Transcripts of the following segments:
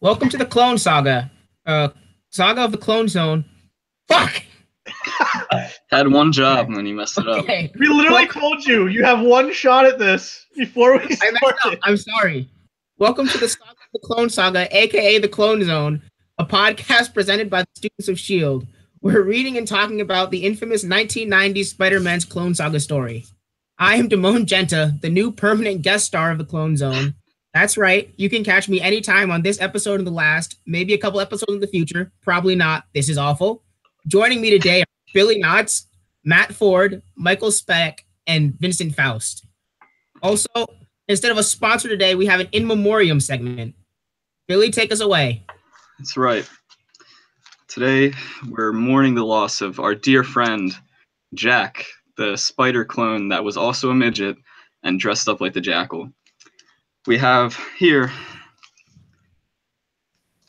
Welcome to the Clone Saga. Saga of the Clone Zone. Fuck! Had one job and then you messed it up. Okay. We literally told you have one shot at this before we I messed up. started. I'm sorry. Welcome to the Saga of the Clone Saga, aka the Clone Zone, a podcast presented by the students of S.H.I.E.L.D. We're reading and talking about the infamous 1990s Spider-Man's Clone Saga story. I am Damone Genta, the new permanent guest star of the Clone Zone. That's right. You can catch me anytime on this episode and the last, maybe a couple episodes in the future. Probably not. This is awful. Joining me today are Billy Knotts, Matt Ford, Michael Speck, and Vincent Faust. Also, instead of a sponsor today, we have an in memoriam segment. Billy, take us away. That's right. Today, we're mourning the loss of our dear friend, Jack, the spider clone that was also a midget and dressed up like the Jackal. We have here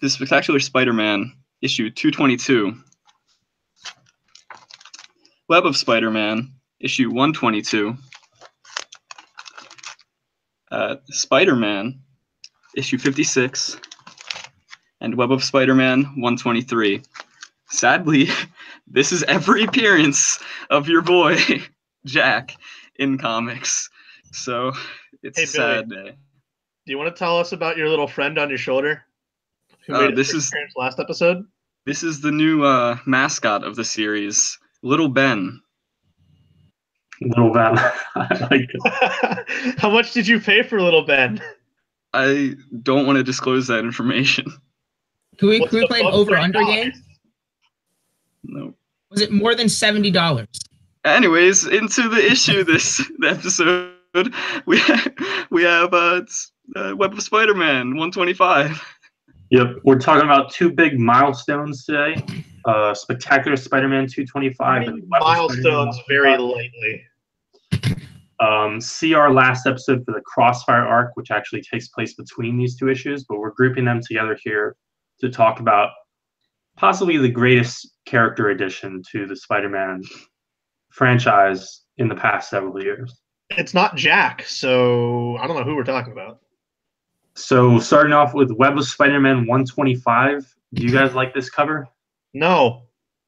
the Spectacular Spider-Man, issue 222. Web of Spider-Man, issue 122. Spider-Man, issue 56. And Web of Spider-Man 123. Sadly, this is every appearance of your boy, Jack, in comics. So it's a sad day. Do you want to tell us about your little friend on your shoulder? Who made his appearance last episode? This is the new mascot of the series, Little Ben. Little Ben. I like it. How much did you pay for Little Ben? I don't want to disclose that information. Can we play an over-under game? No. Was it more than $70? Anyways, into the issue this episode, we have Web of Spider-Man 125. Yep, we're talking about two big milestones today. Spectacular Spider-Man 225. And milestones very lightly. See our last episode for the Crossfire arc, which actually takes place between these two issues, but we're grouping them together here to talk about possibly the greatest character addition to the Spider-Man franchise in the past several years. It's not Jack, so I don't know who we're talking about. So starting off with Web of Spider-Man 125. Do you guys like this cover? No.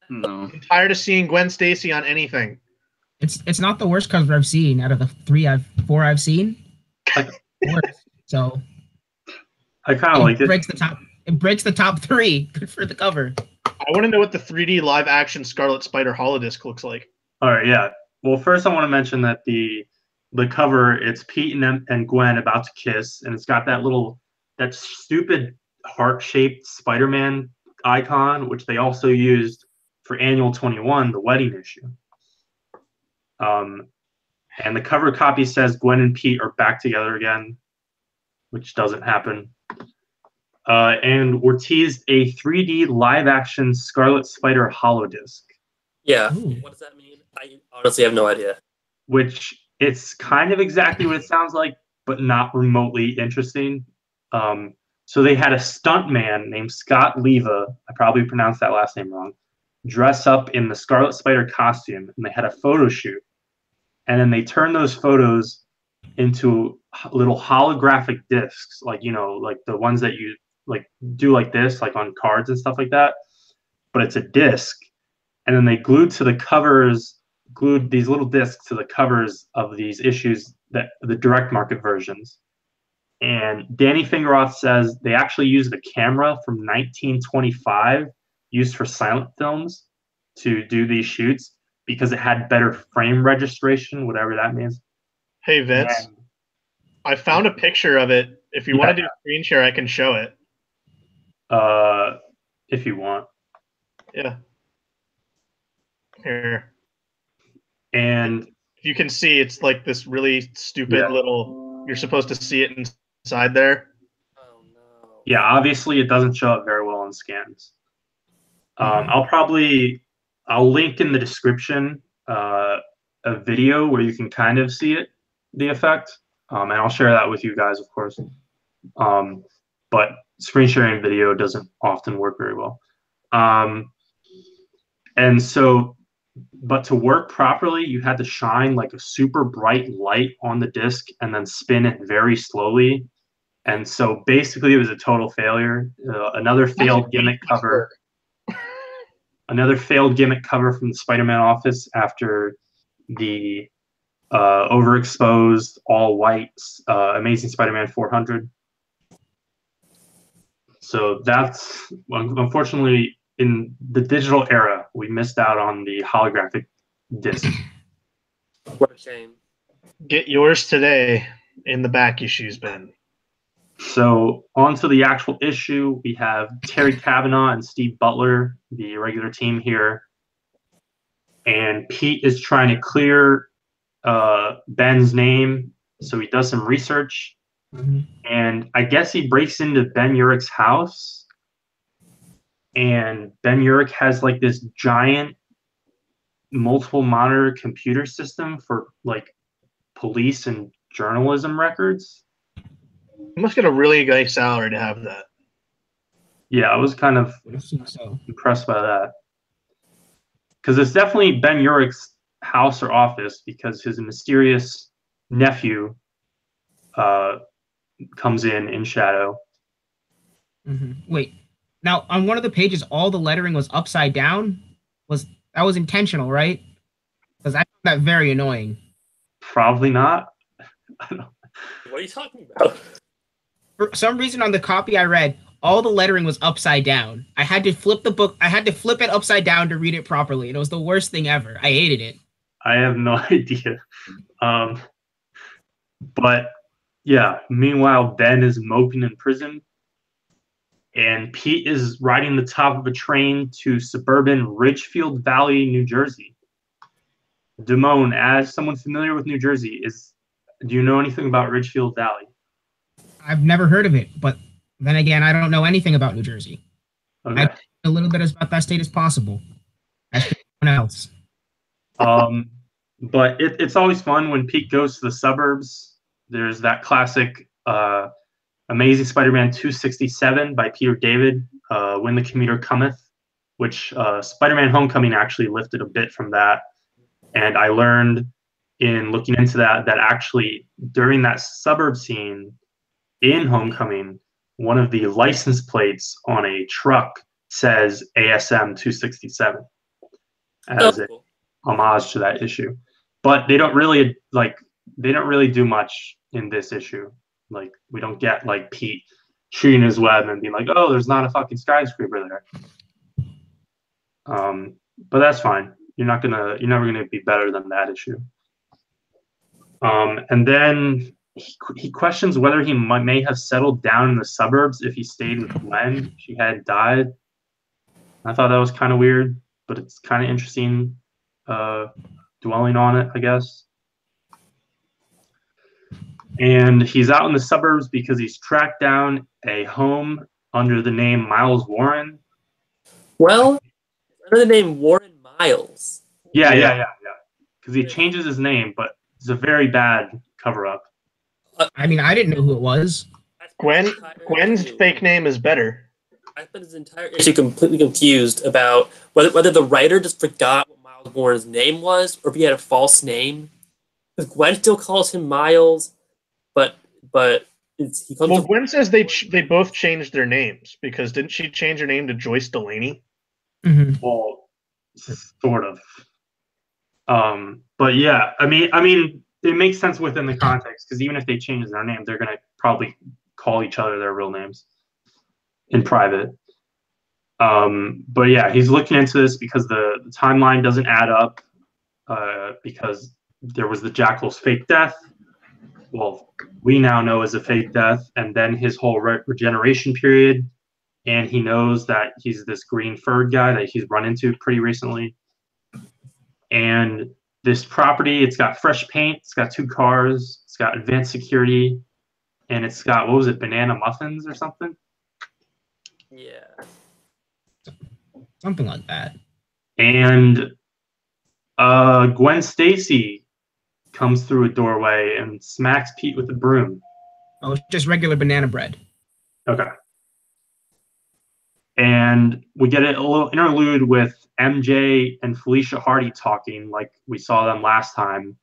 No. I'm tired of seeing Gwen Stacy on anything. It's not the worst cover I've seen out of the four I've seen. So I kind of like it. It breaks the top three. Good for the cover. I want to know what the 3D live-action Scarlet Spider holodisc looks like. All right, yeah. Well, first I want to mention that the cover, it's Pete and Gwen about to kiss, and it's got that stupid heart-shaped Spider-Man icon, which they also used for Annual 21, the wedding issue. And the cover copy says Gwen and Pete are back together again, which doesn't happen. And we're teased a 3D live-action Scarlet Spider holodisc. Yeah. Ooh. What does that mean? I honestly have no idea. Which it's kind of exactly what it sounds like, but not remotely interesting. So they had a stuntman named Scott Leva, I probably pronounced that last name wrong, dress up in the Scarlet Spider costume, and they had a photo shoot. And then they turned those photos into little holographic discs, like the ones that you do like this, like on cards and stuff like that. But it's a disc. And then they glued these little discs to the covers of these issues, that the direct market versions. And Danny Fingeroth says they actually used a camera from 1925 used for silent films to do these shoots because it had better frame registration, whatever that means. Hey, Vince, I found a picture of it. If you want to do a screen share, I can show it. If you want. Yeah. Here. And you can see it's like this really stupid little, you're supposed to see it inside there. Oh no. Yeah, obviously it doesn't show up very well on scans. I'll link in the description a video where you can kind of see the effect. And I'll share that with you guys, of course. But screen sharing video doesn't often work very well. And so, but to work properly, you had to shine like a super bright light on the disc and then spin it very slowly And so basically it was a total failure. Another failed gimmick cover. Another failed gimmick cover from the Spider-Man office after the overexposed all-white Amazing Spider-Man 400. So that's, unfortunately, in the digital era, we missed out on the holographic disc. What a shame. Get yours today in the back issues bin. So on to the actual issue. We have Terry Kavanagh and Steve Butler, the regular team here. And Pete is trying to clear Ben's name. So he does some research. Mm-hmm. And I guess he breaks into Ben Urich's house. And Ben Urich has like this giant multiple monitor computer system for like police and journalism records. You must get a really nice salary to have that. Yeah, I was kind of impressed by that. Because it's definitely Ben Urich's house or office, because his mysterious nephew comes in shadow. Mm-hmm. Wait, now on one of the pages, all the lettering was upside down. That was intentional, right? Because I found that very annoying. Probably not. What are you talking about? For some reason, on the copy I read, all the lettering was upside down. I had to flip the book. I had to flip it upside down to read it properly. And it was the worst thing ever. I hated it. I have no idea. But yeah, meanwhile, Ben is moping in prison. And Pete is riding the top of a train to suburban Ridgefield Valley, New Jersey. Damone, as someone familiar with New Jersey, do you know anything about Ridgefield Valley? I've never heard of it, but then again, I don't know anything about New Jersey. Okay. I know a little bit about that state as possible. As anyone else. But it's always fun when Pete goes to the suburbs. There's that classic Amazing Spider-Man 267 by Peter David, When the Commuter Cometh, which Spider-Man Homecoming actually lifted a bit from that. And I learned in looking into that actually during that suburb scene in Homecoming, one of the license plates on a truck says ASM 267 as a homage to that issue. But they don't really do much in this issue. Like, we don't get like Pete shooting his web and being like, oh, there's not a fucking skyscraper there. But that's fine. You're never gonna be better than that issue. And then he questions whether he may have settled down in the suburbs if he stayed with Gwen. She had died. I thought that was kind of weird, but it's kind of interesting dwelling on it, I guess. And he's out in the suburbs because he's tracked down a home under the name Miles Warren. Well, under the name Warren Miles. Yeah. Because he changes his name, but it's a very bad cover-up. I mean, I didn't know who it was. Gwen's fake name is better. I spent his entire issue completely confused about whether the writer just forgot what Miles Warren's name was, or if he had a false name. Because Gwen still calls him Miles, but he comes. Well, Gwen says they both changed their names, because didn't she change her name to Joyce Delaney? Mm-hmm. Well, sort of. But yeah, I mean, it makes sense within the context, because even if they change their name, they're gonna probably call each other their real names in private. But yeah, he's looking into this because the timeline doesn't add up, because there was the Jackal's fake death. Well, we now know as a fake death, and then his whole regeneration period, and he knows that he's this green furred guy that he's run into pretty recently. And this property, it's got fresh paint, it's got 2 cars, it's got advanced security, and it's got, what was it, banana muffins or something? Yeah. Something like that. And Gwen Stacy comes through a doorway and smacks Pete with a broom. Oh, it's just regular banana bread. Okay. And we get a little interlude with MJ and Felicia Hardy talking like we saw them last time.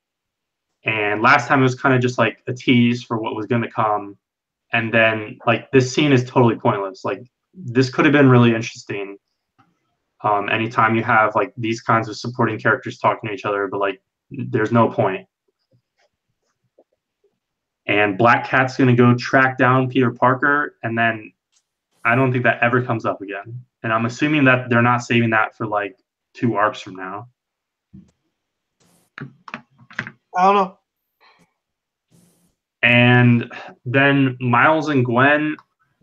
And last time it was kind of just like a tease for what was going to come. And then like this scene is totally pointless. Like this could have been really interesting. Anytime you have like these kinds of supporting characters talking to each other, but like there's no point. And Black Cat's gonna go track down Peter Parker, and then I don't think that ever comes up again. And I'm assuming that they're not saving that for like 2 arcs from now. I don't know. And then Miles and Gwen,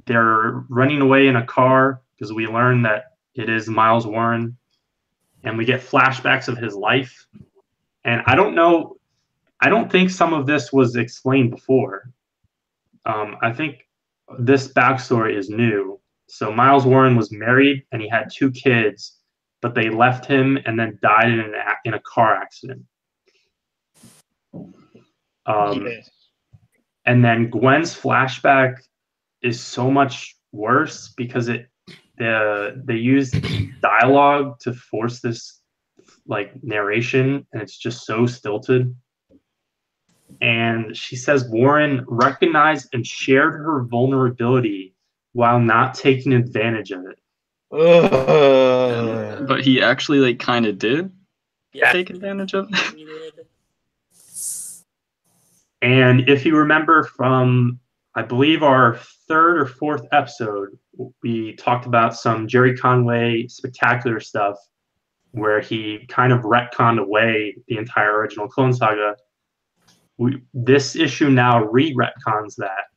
they're running away in a car because we learn that it is Miles Warren, and we get flashbacks of his life. And I don't think some of this was explained before. I think this backstory is new. So Miles Warren was married and he had 2 kids, but they left him and then died in a car accident. Yes. And then Gwen's flashback is so much worse because they use dialogue to force this like narration, and it's just so stilted. And she says Warren recognized and shared her vulnerability while not taking advantage of it. But he actually like kind of did Yeah. take advantage of it. He did. And if you remember from, I believe, our 3rd or 4th episode, we talked about some Jerry Conway spectacular stuff where he kind of retconned away the entire original Clone Saga. This issue now re-retcons that.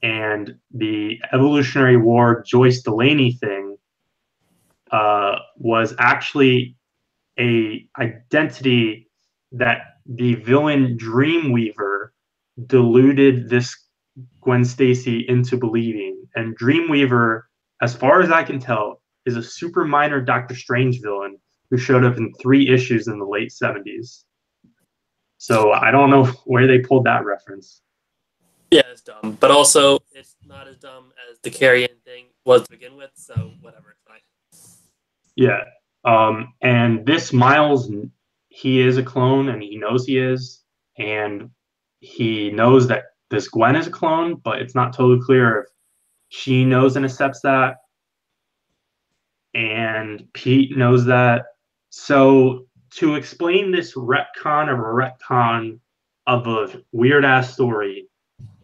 And the Evolutionary War Joyce Delaney thing was actually a identity that the villain Dreamweaver deluded this Gwen Stacy into believing. And Dreamweaver, as far as I can tell, is a super minor Doctor Strange villain who showed up in 3 issues in the late 70s. So I don't know where they pulled that reference. Yeah, it's dumb. But also, it's not as dumb as the Carrion thing was to begin with, so whatever, it's fine. Yeah. And this Miles, he is a clone, and he knows he is. And he knows that this Gwen is a clone, but it's not totally clear if she knows and accepts that. And Pete knows that. So to explain this retcon of a retcon of a weird-ass story,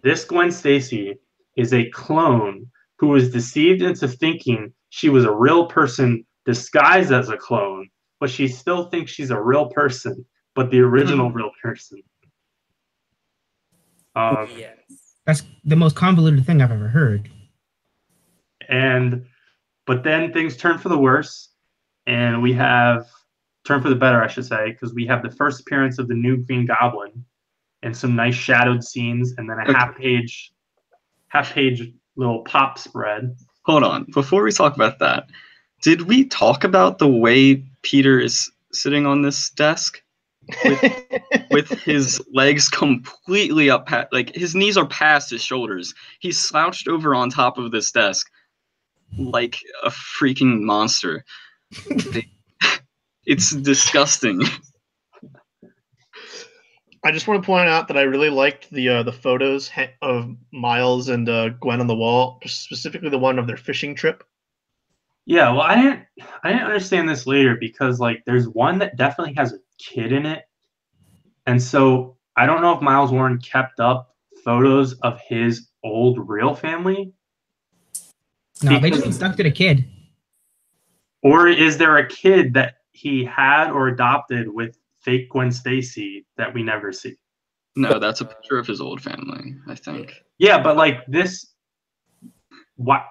this Gwen Stacy is a clone who was deceived into thinking she was a real person disguised as a clone, but she still thinks she's a real person, but the original real person. Yes. That's the most convoluted thing I've ever heard. But then things turn for the worse, and we have turn for the better, I should say, because we have the first appearance of the new Green Goblin and some nice shadowed scenes, and then a half-page little pop spread. Hold on, before we talk about that, did we talk about the way Peter is sitting on this desk with his legs completely up, like his knees are past his shoulders? He's slouched over on top of this desk like a freaking monster. It's disgusting. I just want to point out that I really liked the photos of Miles and Gwen on the wall, specifically the one of their fishing trip. Yeah, well, I didn't understand this later because like there's one that definitely has a kid in it, and so I don't know if Miles Warren kept up photos of his old real family. No, they just abducted a kid. Or is there a kid that he had or adopted with fake Gwen Stacy that we never see? No, that's a picture of his old family, I think. Yeah, but like this, what?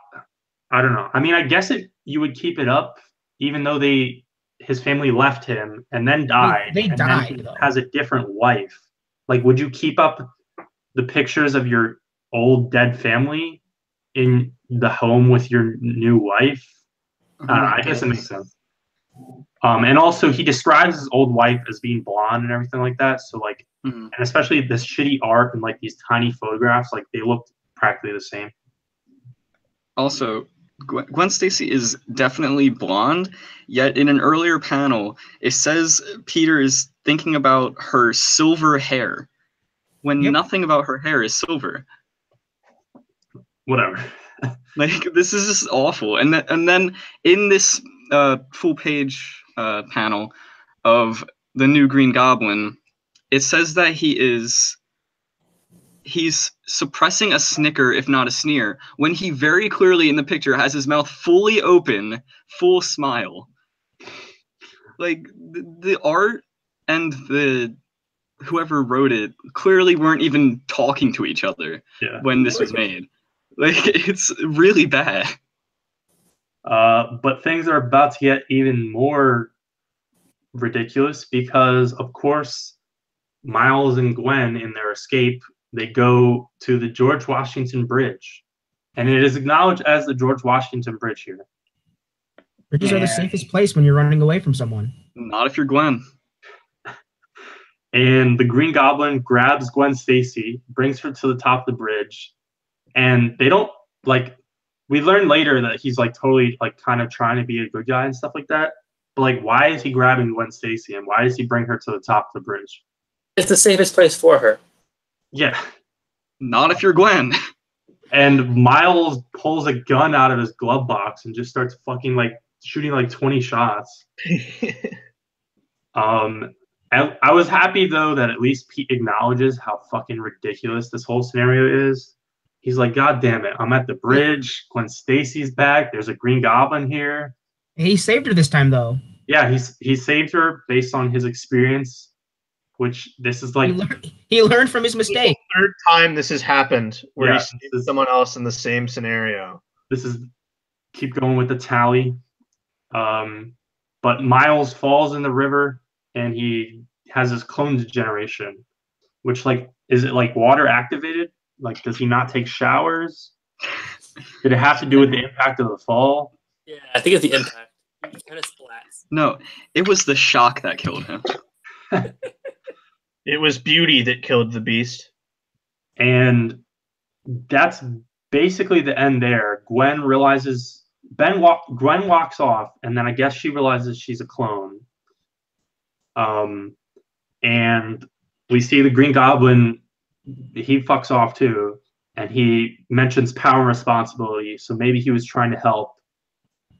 I don't know. I mean, I guess you would keep it up, even though his family left him and then died. They and died, then he though. has a different wife. Like, would you keep up the pictures of your old dead family in the home with your new wife? I guess it makes sense. And also, he describes his old wife as being blonde and everything like that. So, like, and especially this shitty art and like these tiny photographs, like they looked practically the same. Also, Gwen Stacy is definitely blonde, yet in an earlier panel, it says Peter is thinking about her silver hair, when nothing about her hair is silver. whatever. Like, this is just awful. And then in this full page panel of the new Green Goblin, it says that he's suppressing a snicker, if not a sneer, when he very clearly in the picture has his mouth fully open, full smile. Like, the art and the whoever wrote it clearly weren't even talking to each other when this was made. Like, it's really bad. But things are about to get even more ridiculous because, of course, Miles and Gwen, in their escape, they go to the George Washington Bridge. And it is acknowledged as the George Washington Bridge here. Bridges are the safest place when you're running away from someone. Not if you're Gwen. And the Green Goblin grabs Gwen Stacy, brings her to the top of the bridge, and they don't, like, we learn later that he's, like, totally, like, kind of trying to be a good guy and stuff like that. But, like, why is he grabbing Gwen Stacy, and why does he bring her to the top of the bridge? It's the safest place for her. Yeah. Not if you're Gwen. And Miles pulls a gun out of his glove box and just starts fucking, like, shooting, like, 20 shots. I was happy, though, that at least Pete acknowledges how fucking ridiculous this whole scenario is. He's like, God damn it, I'm at the bridge. Gwen Stacy's back. There's a Green Goblin here. He saved her this time, though. Yeah, he saved her based on his experience, which this is like... He learned from his mistake. The third time this has happened where he saved someone else in the same scenario. This is... Keep going with the tally. But Miles falls in the river, and he has his clone degeneration, which, like, is it, like, water activated? Like, does he not take showers? Did it have to do with the impact of the fall? Yeah, I think it's the impact. He kind of splats. No, it was the shock that killed him. It was beauty that killed the beast. And that's basically the end there. Gwen realizes... Gwen walks off, and then I guess she realizes she's a clone. And we see the Green Goblin, he fucks off too, and he mentions power and responsibility, so maybe he was trying to help,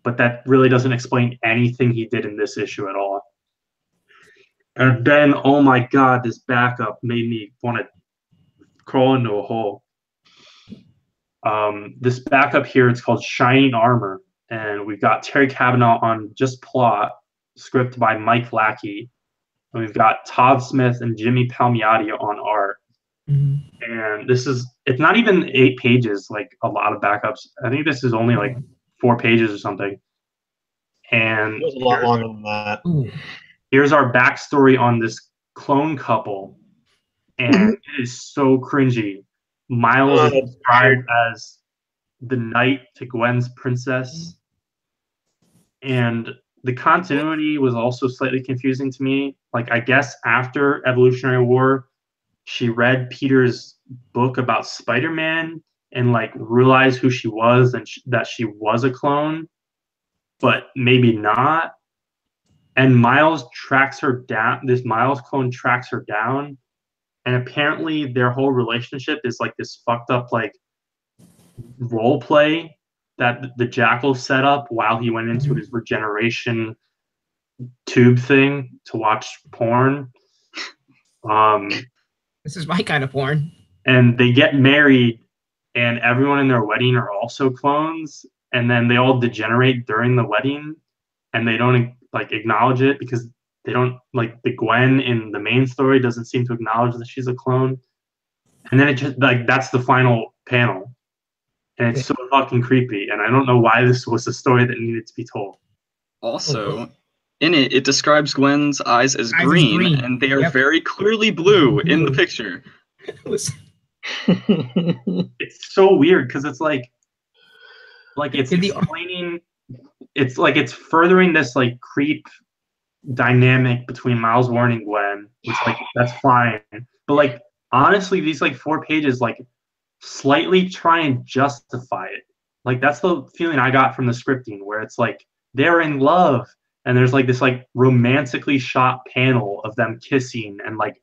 but that really doesn't explain anything he did in this issue at all. And then, oh my god, this backup made me want to crawl into a hole. This backup here, it's called Shining Armor, and we've got Terry Cavanaugh on just plot, script by Mike Lackey, and we've got Todd Smith and Jimmy Palmiotti on art. Mm-hmm. And it's not even 8 pages, like a lot of backups. I think this is only like 4 pages or something. And it was a lot longer than that. Here's our backstory on this clone couple, and it is so cringy. Miles is described as the knight to Gwen's princess, and the continuity was also slightly confusing to me. Like, I guess after Evolutionary War, she read Peter's book about Spider-Man and, like, realized who she was and that she was a clone, but maybe not. And Miles tracks her down. This Miles clone tracks her down, and apparently their whole relationship is like this fucked up, like, role play that the Jackal set up while he went into his regeneration tube thing to watch porn. This is my kind of porn. And they get married, and everyone in their wedding are also clones, and then they all degenerate during the wedding, and they don't, like, acknowledge it because they don't, like, the Gwen in the main story doesn't seem to acknowledge that she's a clone. And then it just, like, that's the final panel. And it's so fucking creepy, and I don't know why this was a story that needed to be told. Also, in it, it describes Gwen's eyes as green, and they are very clearly blue in the picture. It's so weird, because it's like it's explaining, it's like it's furthering this, like, creep dynamic between Miles Warren and Gwen, which, like, that's fine. But, like, honestly, these, like, 4 pages, like, slightly try and justify it. Like, that's the feeling I got from the scripting, where it's like they're in love, and there's, like, this, like, romantically shot panel of them kissing and, like,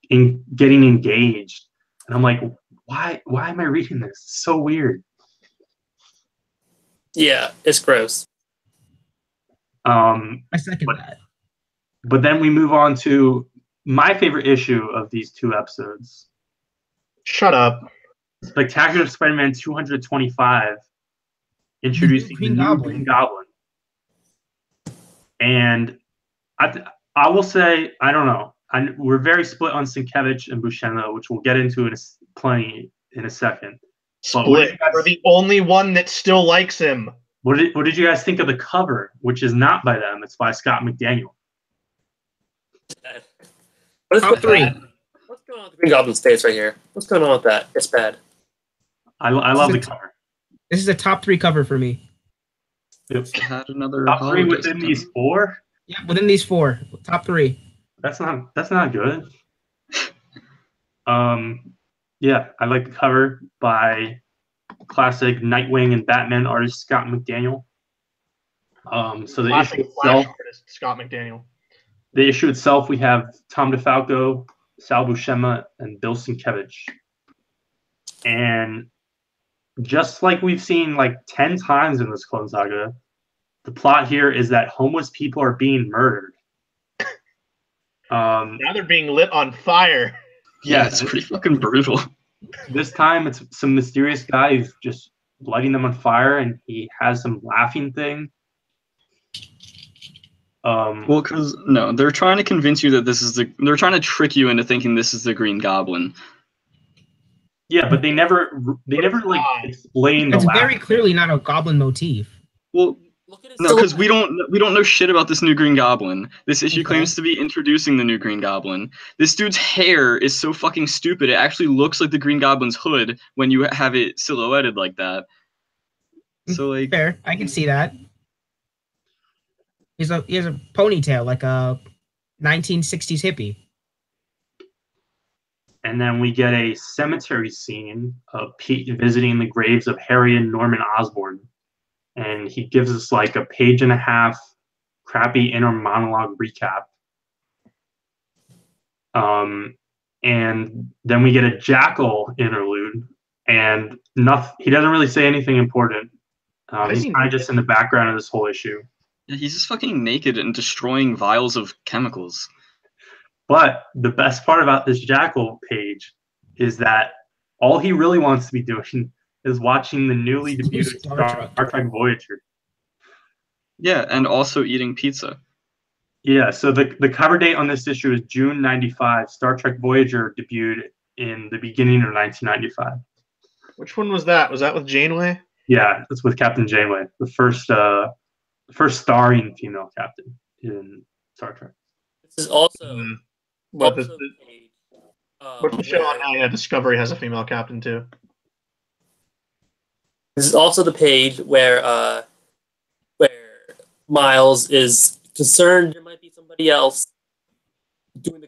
getting engaged, and I'm like, why am I reading this? It's so weird. Yeah, it's gross. I second that. But then we move on to my favorite issue of these two episodes. Shut up. Spectacular Spider-Man 225, introducing the new Green Goblin. And I will say, I don't know. We're very split on Sienkiewicz and Buscema, which we'll get into plenty in a second. Split. We're the only one that still likes him. What did you guys think of the cover, which is not by them? It's by Scott McDaniel. Top three. What's going on with the Green Goblin's face right here? What's going on with that? It's bad. I love the cover. This is a top 3 cover for me. Yep. Had another Top 3 within these 4? Yeah, within these 4. Top 3. That's not good. Yeah, I like the cover by classic Nightwing and Batman artist Scott McDaniel. So the issue itself, Scott McDaniel. The issue itself, we have Tom DeFalco, Sal Buscema, and Bill Sienkiewicz. And just like we've seen like 10 times in this Clone Saga, the plot here is that homeless people are being murdered. Now they're being lit on fire. Yeah, it's pretty fucking brutal. This time it's some mysterious guy who's just lighting them on fire, and he has some laughing thing. Well, because no, they're trying to convince you that they're trying to trick you into thinking this is the Green Goblin. Yeah, but they never like explain the It's laughing. very clearly not a goblin motif. Well, no, because we don't know shit about this new Green Goblin. This issue claims to be introducing the new Green Goblin. This dude's hair is so fucking stupid. It actually looks like the Green Goblin's hood when you have it silhouetted like that. So like, fair, I can see that. He has a ponytail like a 1960s hippie. And then we get a cemetery scene of Pete visiting the graves of Harry and Norman Osborn. And he gives us like a 1.5-page crappy inner monologue recap. And then we get a Jackal interlude, and he doesn't really say anything important. He's kind of just in the background of this whole issue. yeah, he's just fucking naked and destroying vials of chemicals. But the best part about this Jackal page is that all he really wants to be doing is watching the newly debuted Star Trek Voyager. Yeah, and also eating pizza. Yeah, so the cover date on this issue is June 95. Star Trek Voyager debuted in the beginning of 1995. Which one was that? Was that with Janeway? Yeah, it's with Captain Janeway, the first starring female captain in Star Trek. This is also What the show on Discovery has a female captain too. This is also the page where Miles is concerned there might be somebody else doing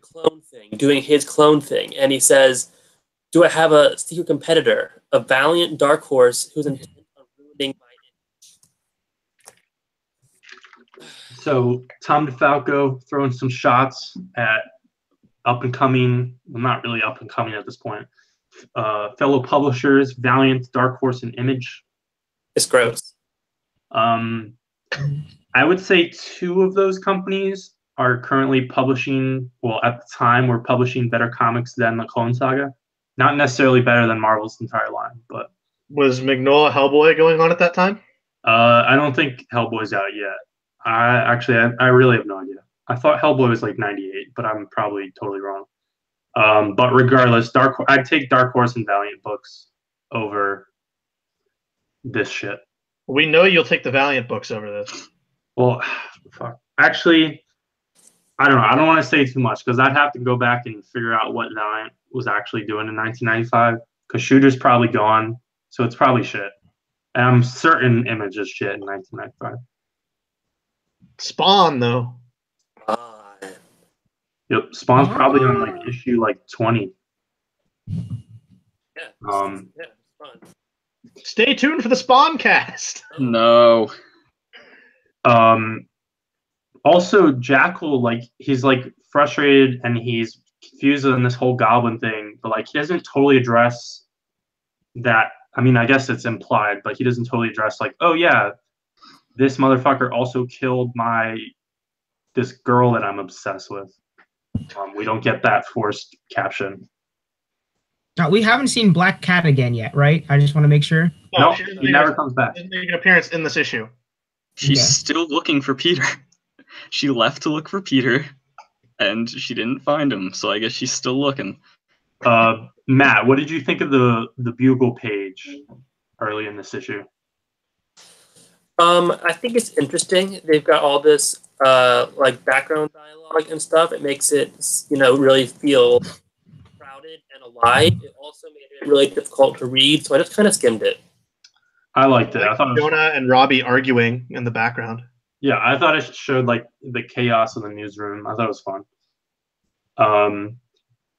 his clone thing, and he says, "Do I have a secret competitor, a valiant dark horse who's intent on ruining my image?" So Tom DeFalco throwing some shots at up and coming, well, not really up and coming at this point, fellow publishers, Valiant, Dark Horse, and Image. It's gross. I would say 2 of those companies are currently publishing, well, at the time, were publishing better comics than the Clone Saga. Not necessarily better than Marvel's entire line, but... Was Mignola Hellboy going on at that time? I don't think Hellboy's out yet. I really have no idea. I thought Hellboy was like 98, but I'm probably totally wrong. But regardless, I'd take Dark Horse and Valiant books over this shit. We know you'll take the Valiant books over this. Well, fuck. Actually, I don't know. I don't want to say too much because I'd have to go back and figure out what Valiant was actually doing in 1995. Because Shooter's probably gone, so it's probably shit. And I'm certain Image is shit in 1995. Spawn, though. Yep, Spawn's probably on like issue like 20. Yeah. Fun. Stay tuned for the Spawn cast. No. Also, Jackal, like, he's like frustrated and he's confused on this whole goblin thing, but like he doesn't totally address that I mean, I guess it's implied, but he doesn't totally address like, oh yeah, this motherfucker also killed this girl that I'm obsessed with. We don't get that forced caption. We haven't seen Black Cat again yet, right? I just want to make sure. No, she doesn't he never comes back. Doesn't make an appearance in this issue. She's Okay. still looking for Peter. She left to look for Peter, and she didn't find him. So I guess she's still looking. Matt, what did you think of the Bugle page early in this issue? I think it's interesting. They've got all this like background dialogue and stuff. It makes it, really feel crowded and alive. It also made it really difficult to read, so I just kind of skimmed it. I liked it. I thought it was, Jonah and Robbie arguing in the background. yeah, I thought it showed like the chaos of the newsroom. I thought it was fun.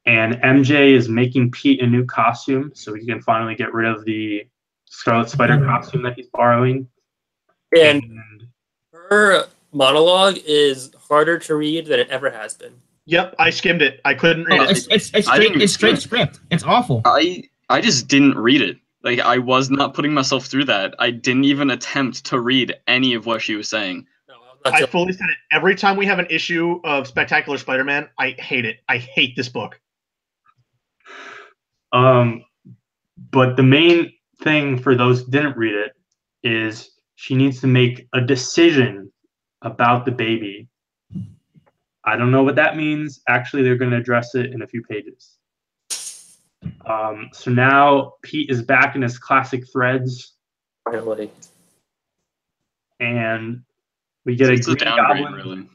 And MJ is making Pete a new costume, so he can finally get rid of the Scarlet Spider costume that he's borrowing. And her monologue is harder to read than it ever has been. Yep, I skimmed it. I couldn't read it. It's straight script. It's awful. I just didn't read it. Like, I was not putting myself through that. I didn't even attempt to read any of what she was saying. No, I fully said it. Every time we have an issue of Spectacular Spider-Man, I hate it. I hate this book. But the main thing for those who didn't read it is she needs to make a decision about the baby. I don't know what that means. Actually, they're going to address it in a few pages. So now Pete is back in his classic threads. Finally. And we get it's a downgrade, really.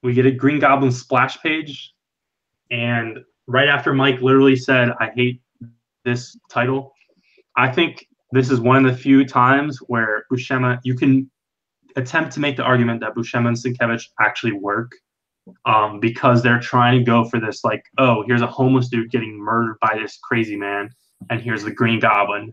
We get a Green Goblin splash page. And right after Mike literally said, I hate this title, I think this is one of the few times where Buscema, you can attempt to make the argument that Buscema and Sienkiewicz actually work. Because they're trying to go for this, like, oh, here's a homeless dude getting murdered by this crazy man, and here's the Green Goblin.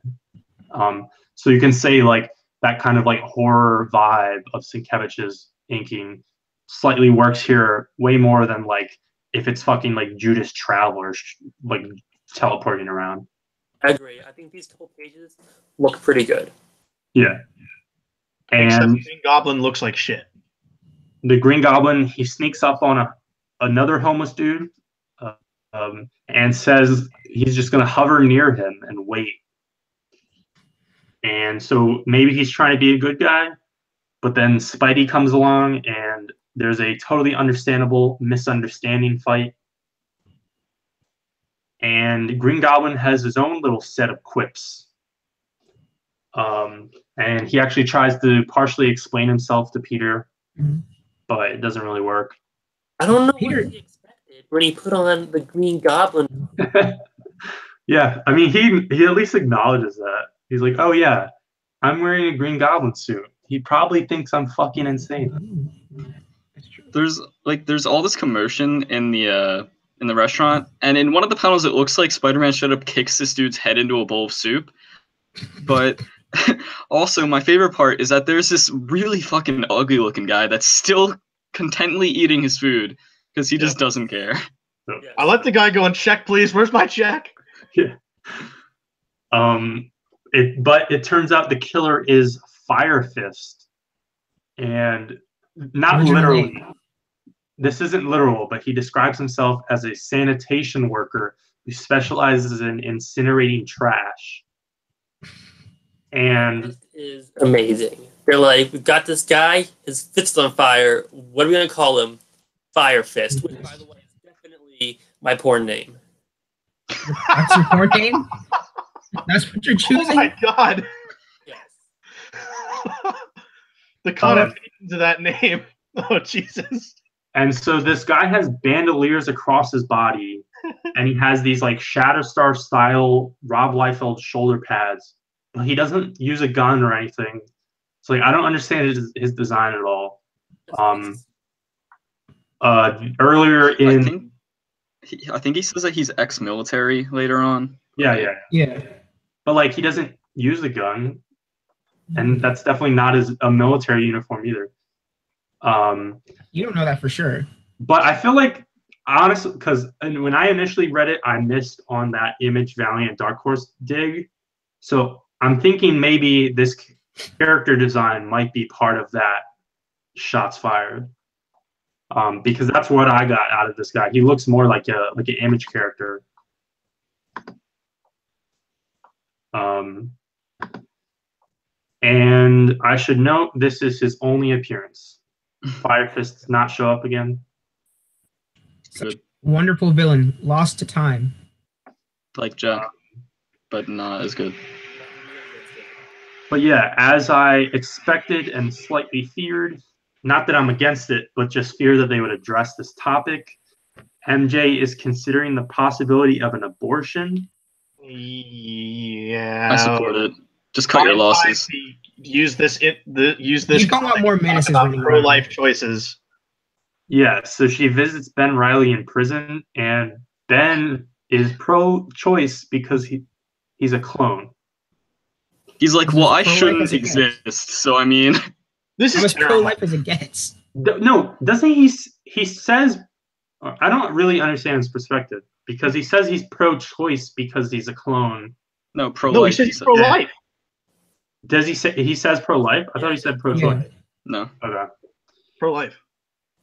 So you can say, like, that kind of, like, horror vibe of Sienkiewicz's inking slightly works here way more than, like, if it's fucking, like, Judas Traveler, like, teleporting around. I agree. I think these couple pages look pretty good. Yeah. Except And Green Goblin looks like shit. the Green Goblin, he sneaks up on another homeless dude and says he's just going to hover near him and wait. And so maybe he's trying to be a good guy, but then Spidey comes along and there's a totally understandable misunderstanding fight. And Green Goblin has his own little set of quips. And he actually tries to partially explain himself to Peter. Mm-hmm. But it doesn't really work. I don't know what he expected when he put on the Green Goblin. Yeah, I mean, he at least acknowledges that. He's like, oh yeah, I'm wearing a Green Goblin suit. He probably thinks I'm fucking insane. There's all this commotion in the restaurant, and in one of the panels it looks like Spider-Man straight up kicks this dude's head into a bowl of soup. But also, my favorite part is that there's this really fucking ugly looking guy that's still contently eating his food because he just doesn't care. I let the guy go and check, please. Where's my check? Yeah. But it turns out the killer is Fire Fist, and not literally. This isn't literal, but he describes himself as a sanitation worker who specializes in incinerating trash. And this is amazing. They're like, we've got this guy, his fist's on fire. What are we gonna call him? Fire Fist, which, by the way, is definitely my porn name. That's your porn name? That's what you're choosing? Oh my god! Yes. The connotations of that name. Oh Jesus! And so this guy has bandoliers across his body, and he has these like Shatterstar style Rob Liefeld shoulder pads. But he doesn't use a gun or anything. So like I don't understand his design at all. Earlier in I think he says that he's ex-military later on. Yeah. But like he doesn't use the gun, and that's definitely not a military uniform either. You don't know that for sure. But I feel like honestly, because when I initially read it, I missed on that Image Valiant Dark Horse dig. So I'm thinking maybe this character design might be part of that shots fired. Because that's what I got out of this guy. He looks more like an image character. And I should note this is his only appearance. Fire Fist does not show up again. Such a wonderful villain, lost to time. Like Jack, but not as good. But yeah, as I expected and slightly feared, not that I'm against it, but just fear that they would address this topic, MJ is considering the possibility of an abortion. Yeah, I support it. Just cut your losses. Use this. You don't want more menaces running around. Pro-life choices. Yeah, so she visits Ben Reilly in prison, and Ben is pro-choice because he's a clone. He's like, well, I shouldn't exist. So I mean, this is as pro-life as it gets. No, doesn't he? He says, I don't really understand his perspective because he says he's pro-choice because he's a clone. No, pro-life. No, he says he's pro-life. Does he say he says pro-life? I thought he said pro-choice. Yeah. No. Okay. Pro-life.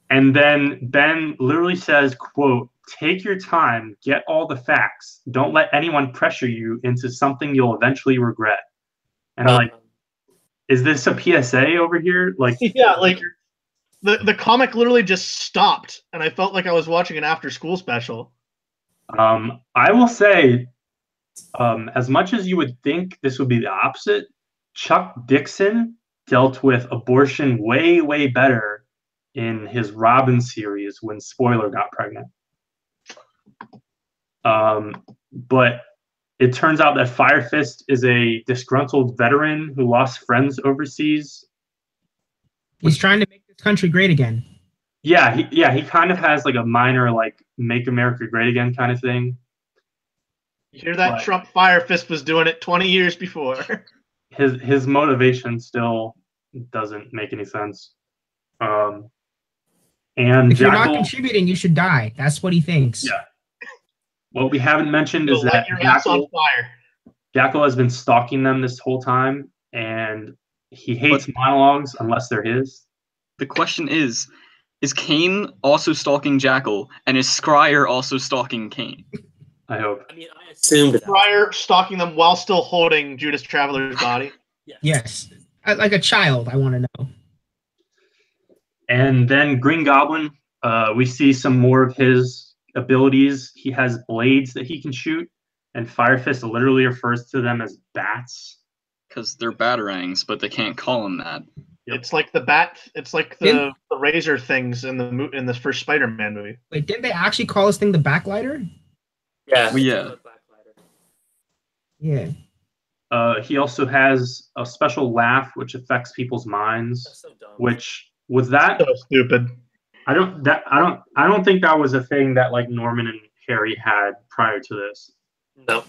And then Ben literally says, quote, "Take your time, get all the facts. Don't let anyone pressure you into something you'll eventually regret." And I'm like, is this a PSA over here? Like, yeah, like the comic literally just stopped, and I felt like I was watching an after-school special. I will say, as much as you would think this would be the opposite, Chuck Dixon dealt with abortion way, way better in his Robin series when Spoiler got pregnant. But it turns out that Fire Fist is a disgruntled veteran who lost friends overseas. He's trying to make this country great again. Yeah, he kind of has like a minor like "Make America Great Again" kind of thing. You hear that? But Trump Fire Fist was doing it 20 years before. His motivation still doesn't make any sense. And if you're not contributing, you should die. That's what he thinks. Yeah. What we haven't mentioned is that Jackal has been stalking them this whole time, and he hates monologues unless they're his. The question is Kane also stalking Jackal, and is Scryer also stalking Kane? I hope. I mean, I assumed that. Scryer stalking them while still holding Judas Traveler's body. Yes. Like a child, I want to know. And then Green Goblin, we see some more of his abilities. He has blades that he can shoot, and Fire Fist literally refers to them as bats. Because they're batarangs, but they can't call them that. Yep. It's like the bat. It's like the razor things in the first Spider-Man movie. Wait, didn't they actually call this thing the backlighter? Yeah. Well, yeah. Yeah. He also has a special laugh which affects people's minds. That's so dumb. Which was that so stupid. I don't think that was a thing that like Norman and Harry had prior to this. No.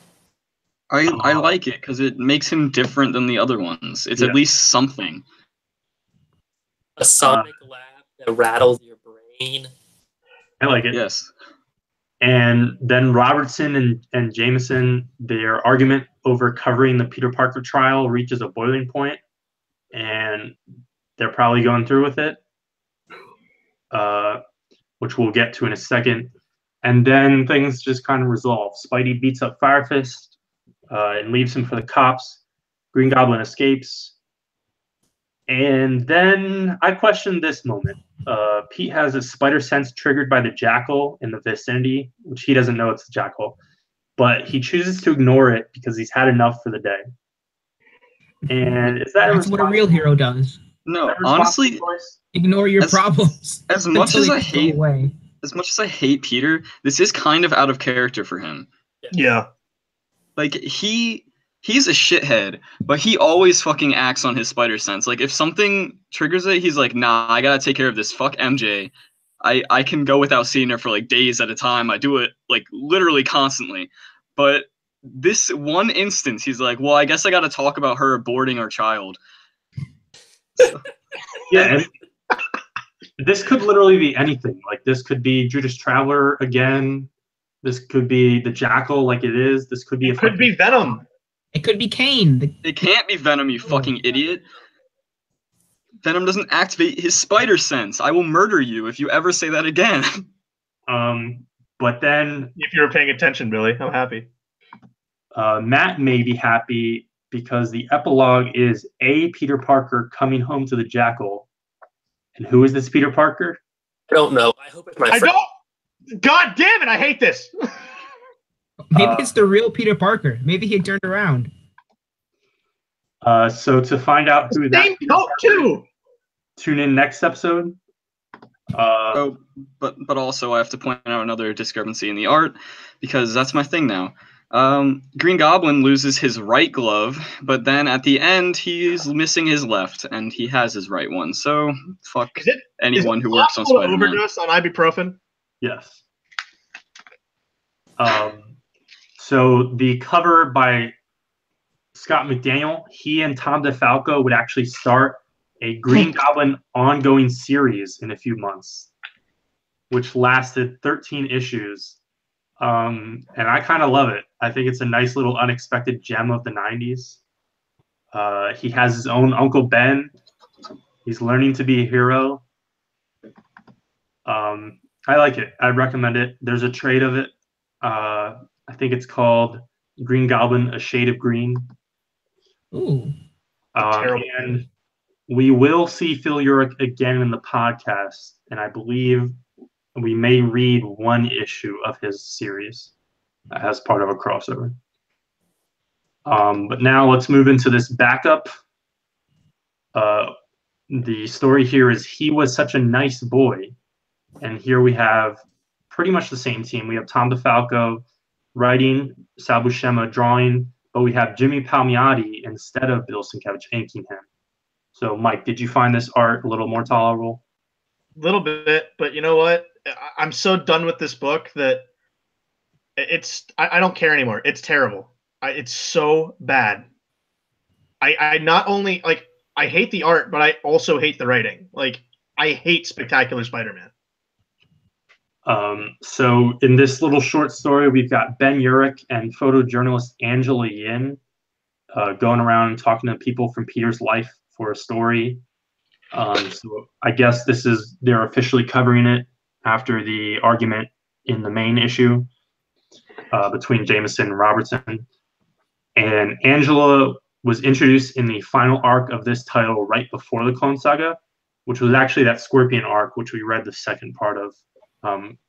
I like it because it makes him different than the other ones. It's at least something. A sonic laugh that rattles your brain. I like it. Yes. And then Robertson and Jameson, their argument over covering the Peter Parker trial reaches a boiling point, and they're probably going through with it, which we'll get to in a second. And then things just kind of resolve. Spidey beats up Fire Fist and leaves him for the cops. Green Goblin escapes. And then I question this moment. Pete has a spider sense triggered by the Jackal in the vicinity, which he doesn't know it's the Jackal. But he chooses to ignore it because he's had enough for the day. And is that That's what a real hero does. No, honestly, ignore your problems. As much as I hate Peter, this is kind of out of character for him. Yeah. Like he's a shithead, but he always fucking acts on his spider sense. Like if something triggers it, he's like, "Nah, I gotta take care of this. Fuck MJ. I can go without seeing her for like days at a time. I do it like literally constantly." But this one instance, he's like, "Well, I guess I gotta talk about her aborting our child." So. Yeah, and this could literally be anything. Like this could be Judas Traveler again. This could be the Jackal, like it is. This could be Venom. It could be Kane. It can't be Venom, you fucking idiot. Venom doesn't activate his spider sense. I will murder you if you ever say that again. But then If you were paying attention, Billy, I'm happy. Matt may be happy because the epilogue is Peter Parker coming home to the Jackal. And who is this Peter Parker? I don't know. I hope it's my friend. don't. God damn it! I hate this. Maybe it's the real Peter Parker. Maybe he turned around. So to find out who that Same coat too. tune in next episode. But also I have to point out another discrepancy in the art, because that's my thing now. Green Goblin loses his right glove, but then at the end he's missing his left, and he has his right one. So fuck anyone who works on Spider-Man. Overdose on ibuprofen. Yes. So the cover by Scott McDaniel, he and Tom DeFalco would actually start a Green Goblin ongoing series in a few months, which lasted 13 issues. And I kind of love it. I think it's a nice little unexpected gem of the 90s. He has his own Uncle Ben. He's learning to be a hero. I like it. I recommend it. There's a trade of it. I think it's called Green Goblin, A Shade of Green. Ooh. And we will see Phil Urich again in the podcast, and I believe we may read one issue of his series as part of a crossover. But now let's move into this backup. The story here is He Was Such a Nice Boy. And here we have pretty much the same team. We have Tom DeFalco writing, Sal Buscema drawing, but we have Jimmy Palmiotti instead of Bill Sienkiewicz inking him. So, Mike, did you find this art a little more tolerable? A little bit, but you know what? I'm so done with this book that I don't care anymore. It's terrible. It's so bad. I not only like I hate the art, but I also hate the writing. Like I hate Spectacular Spider-Man. So in this little short story, we've got Ben Urich and photojournalist Angela Yin going around and talking to people from Peter's life for a story. So I guess they're officially covering it after the argument in the main issue between Jameson and Robertson. And Angela was introduced in the final arc of this title right before the Clone Saga, which was actually that Scorpion arc, which we read the second part of.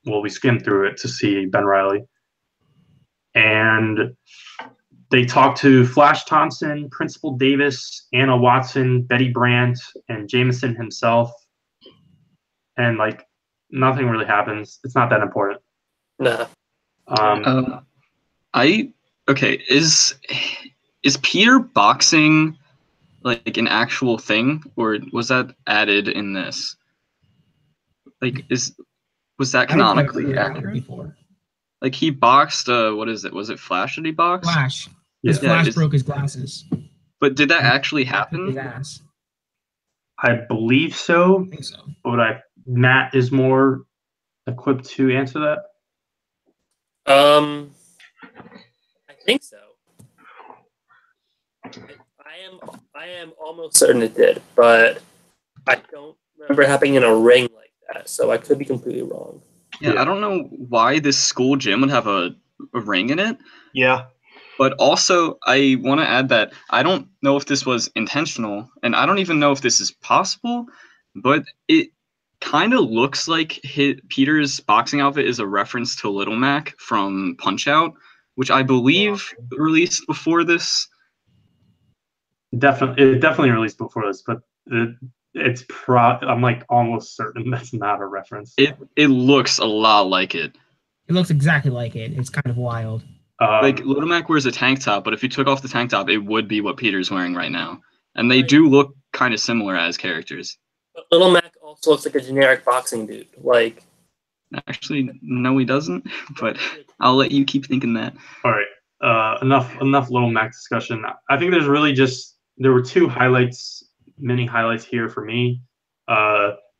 We skimmed through it to see Ben Reilly. And they talked to Flash Thompson, Principal Davis, Anna Watson, Betty Brandt, and Jameson himself. And like nothing really happens. It's not that important. Nah. Is Peter boxing like an actual thing, or was that added in this? Like, was that canonically accurate? Before. Like he boxed. What is it? Was it Flash that he boxed? Flash. His Flash broke his glasses. But did that actually happen? His ass. I believe so. I think so. But Matt is more equipped to answer that. I think so. I am almost certain it did, but I don't remember happening in a ring like that, so I could be completely wrong. Yeah, I don't know why this school gym would have a ring in it. Yeah. But also, I want to add that I don't know if this was intentional, and I don't even know if this is possible, but it kind of looks like Peter's boxing outfit is a reference to Little Mac from Punch-Out, which I believe released before this. It definitely released before this, but I'm like almost certain that's not a reference. It looks a lot like it. It looks exactly like it. It's kind of wild. Like Little Mac wears a tank top, but if you took off the tank top, it would be what Peter's wearing right now. And they do look kind of similar as characters. But Little Mac also looks like a generic boxing dude. Like, actually, no, he doesn't. But I'll let you keep thinking that. All right. Enough Little Mac discussion. I think there were two mini highlights here for me.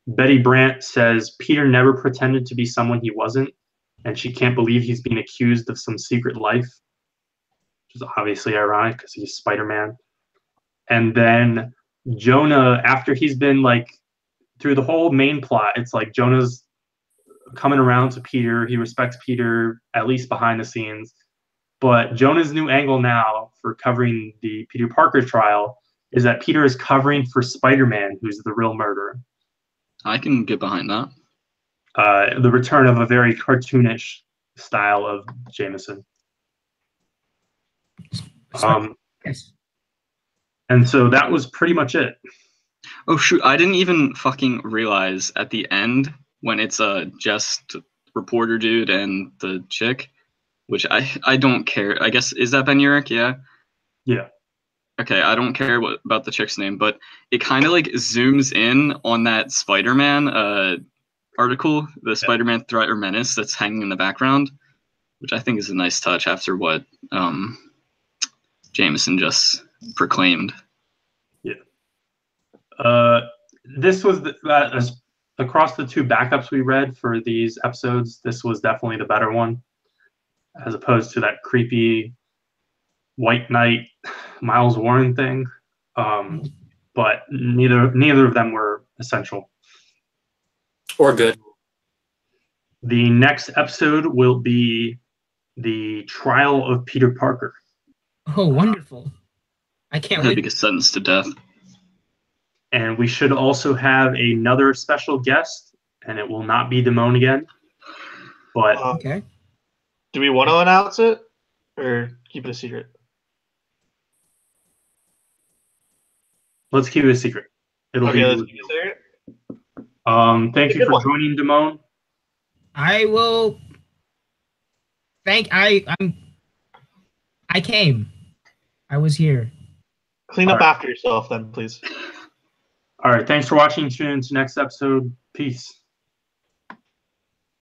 Betty Brandt says Peter never pretended to be someone he wasn't, and she can't believe he's being accused of some secret life. which is obviously ironic because he's Spider-Man. And then Jonah, after he's been like through the whole main plot, it's like Jonah's coming around to Peter. He respects Peter, at least behind the scenes. But Jonah's new angle now for covering the Peter Parker trial is that Peter is covering for Spider-Man, who's the real murderer. I can get behind that. The return of a very cartoonish style of Jameson. Yes. And so that was pretty much it. Oh shoot! I didn't even fucking realize at the end when it's just reporter dude and the chick, which I don't care. I guess is that Ben Urich? Yeah. Yeah. Okay, I don't care about the chick's name, but it kind of like zooms in on that Spider-Man article, the Spider-Man Threat or Menace that's hanging in the background, which I think is a nice touch after what Jameson just proclaimed. Yeah. This was across the two backups we read for these episodes. This was definitely the better one, as opposed to that creepy White Knight Miles Warren thing. But neither of them were essential or good. The next episode will be the trial of Peter Parker. Oh, wonderful! I can't He'll wait. be sentenced to death. And we should also have another special guest, and it will not be Damone again. But Okay. Do we want to announce it or keep it a secret? let's keep it a secret. It'll Okay, be. let's keep it a secret. Thank you for joining, Damone. I will. I came. I was here. Clean up after yourself, then, please. All right. Thanks for watching. Tune in to next episode. Peace.